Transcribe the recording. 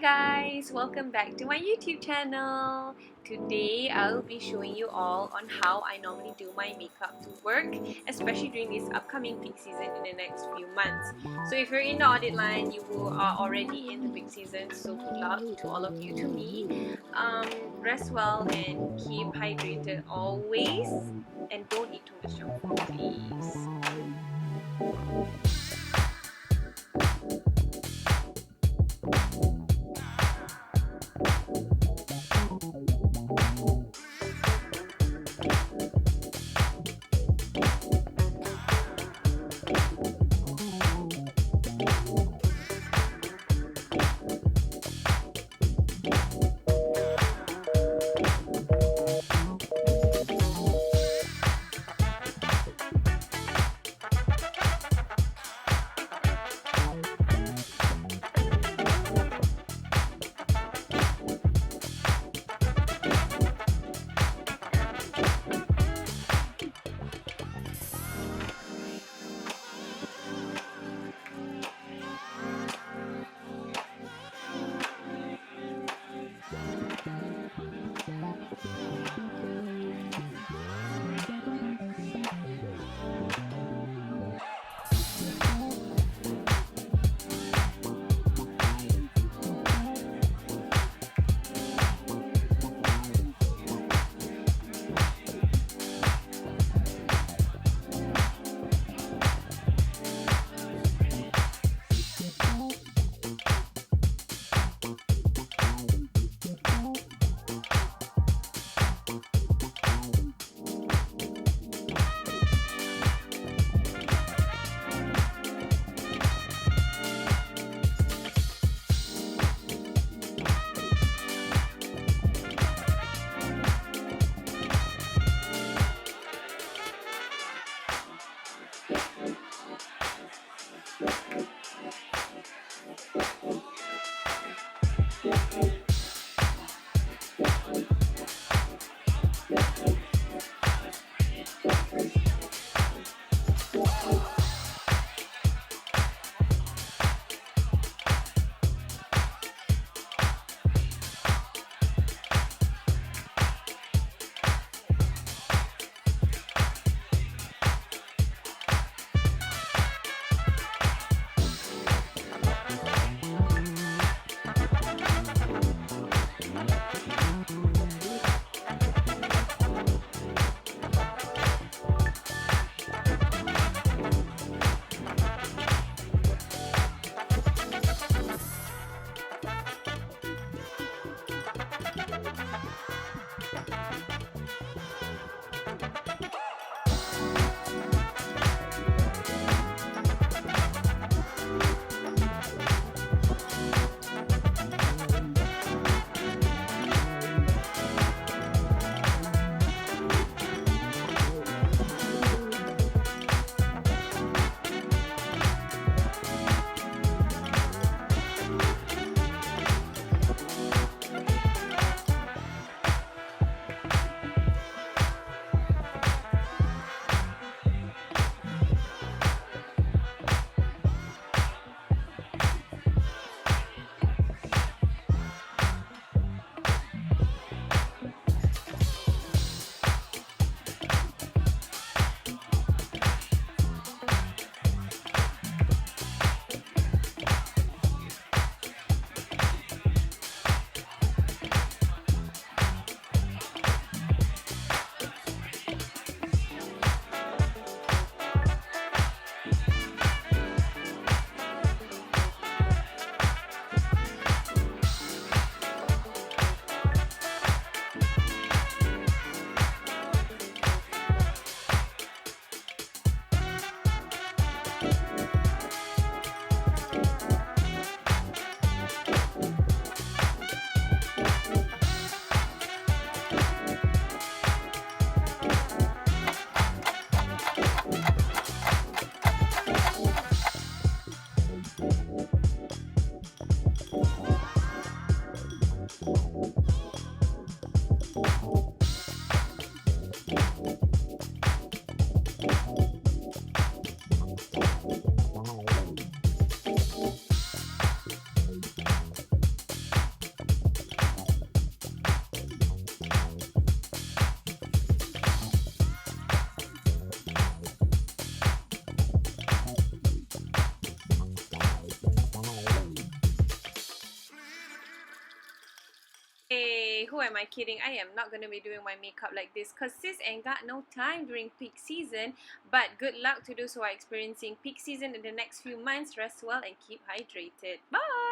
guys, welcome back to my YouTube channel. Today I'll be showing you all on how I normally do my makeup to work, especially during this upcoming peak season in the next few months. So if you're in the audit line, you are already in the peak season, so good luck to all of you, to me. Rest well and keep hydrated always, and don't eat too much junk food, please. who am I kidding? I am not gonna be doing my makeup like this because sis ain't got no time during peak season. But good luck to those who are experiencing peak season in the next few months. Rest well and keep hydrated. Bye!